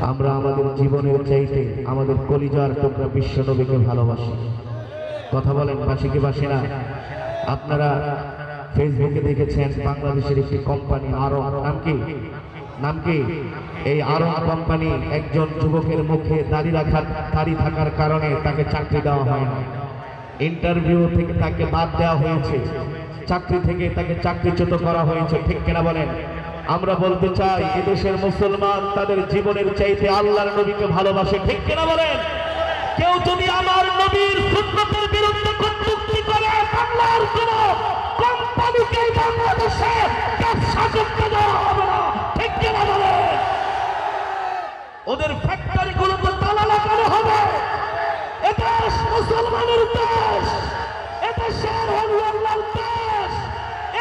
আমরা আমাদের জীবনের চাইতে আমাদের কলিজার টুকরা বিশ্ব নবীকে ভালোবাসি। কথা বলেন বাসি কি বাসি না? আপনারা ফেসবুকে দেখেছেন বাংলাদেশের একটি কোম্পানি আরং, নাম কি এই আরং কোম্পানি একজন যুবকের মুখে দাড়ি থাকার কারণে তাকে চাকরি দেওয়া হয় না। ইন্টারভিউ থেকে তাকে বাদ দেওয়া হয়েছে, চাকরি থেকে তাকে চাকরিচ্যুত করা হয়েছে। ঠিক কিনা বলেন? আমরা বলতে চাই এদেশের মুসলমান তাদের জীবনের চাইতে আল্লাহর নবীকে ভালোবাসে। ঠিক কিনা বলেন? কেউ যদি আমার নবীর সুন্নতের বিরুদ্ধে কটূক্তি করে বাংলার কোন কোম্পানিকে বাংলাদেশে ব্যবসা করতে দেওয়া হবে না। ঠিক কিনা বলেন? ওদের ফ্যাক্টরিগুলোতে তালা লাগানো হবে। এদেশ মুসলমানের দেশ, এদেশের আল্লাহর দেশ,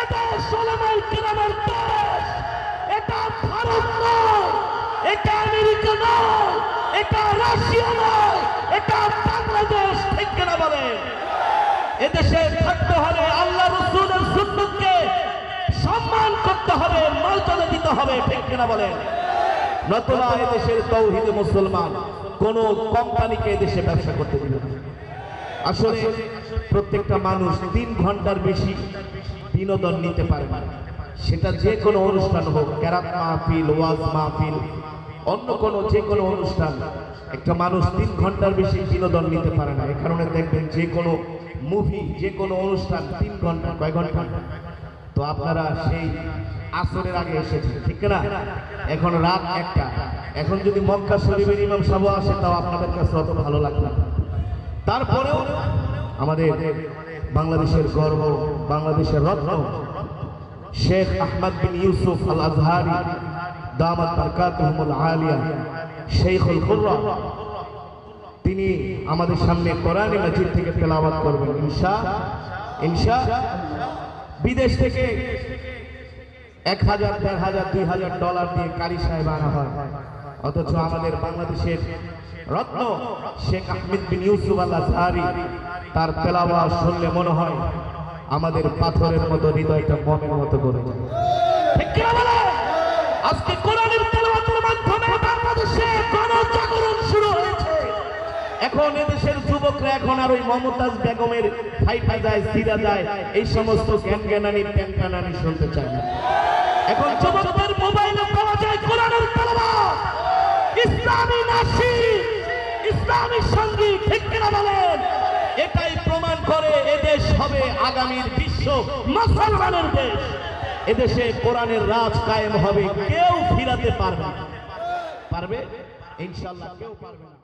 এদেশ উলামায়ে কিরামের দেশ। এটা ভারত নয়, এটা আমেরিকা নয়, এটা রাশিয়া নয়, এটা বাংলাদেশ। ঠিক কিনা বলেন? এদেশে থাকতে হলে আল্লাহ রাসূলের সুন্নতকে সম্মান করতে হবে, মর্যাদা দিতে হবে। ঠিক কিনা বলেন? নতুবা এদেশের তাওহীদে মুসলমান কোন কোম্পানিকে এদেশে ব্যবসা করতে দিবে না। আসলে প্রত্যেকটা মানুষ 3 ঘন্টার বেশি বিনোদন নিতে পারে না, সেটা যে কোনো অনুষ্ঠান হোক, কেরাত মাহফিল, ওয়াজ মাহফিল, অন্য কোনো যে কোনো অনুষ্ঠান। একটা মানুষ 3 ঘন্টার বেশি বিনোদন নিতে পারে না। এই কারণে দেখবেন যে কোনো মুভি, যে কোনো অনুষ্ঠান 3 ঘন্টা, কয় ঘন্টা? তো আপনারা সেই আসরের আগে এসেছেন, ঠিক না? এখন রাত 1টা। এখন যদি মক্কা শরীফের ইমাম সাহেব আসে তাও আপনাদের কাছে অত ভালো লাগবে না। তারপরেও আমাদের বাংলাদেশের গর্ব, বাংলাদেশের রত্ন শেখ আহমদ বিন ইউসুফ আল আজহারি দামাত বারকাতুহুমুল আলিয়া শেখুল কুররা, তিনি আমাদের সামনে কোরআন মাজিদ থেকে তেলাওয়াত করবেন ইনশা। বিদেশ থেকে 1000, 1500, 2000 ডলার দিয়ে কারি সাহেব আনা হয়, অথচ আমাদের বাংলাদেশের রত্ন শেখ আহমদ বিন ইউসুফ আল আজহারি তার তেলাওয়াত শুনলে মনে হয় আমাদের পাথরের মতো হৃদয়টা মনের মতো করে যায়। ঠিক কি বলে? আজকে কোরআনের তেলাওয়াতের মাধ্যমে বাংলাদেশে গণজাগরণ শুরু হয়েছে। এখন এদেশের যুবকরা এখন আর ওই মমতাজ বেগমের ফাইটা যায়, সিরা যায়, এই সমস্ত জ্ঞানানি প্যানকানানি শুনতে চায় না। এখন যুবকদের মোবাইলে পাওয়া যায় কোরআনের তেলাওয়াত, ইসলামী নাশিদ, ইসলামী সঙ্গীত। ঠিক কিনা বলেন? এটাই প্রমাণ করে এদেশ হবে আগামীর বিশ্ব মুসলমানের দেশ। এদেশে কোরআনের রাজ কায়েম হবে, কেউ ফিরাতে পারবে ইনশাআল্লাহ, কেউ পারবে না।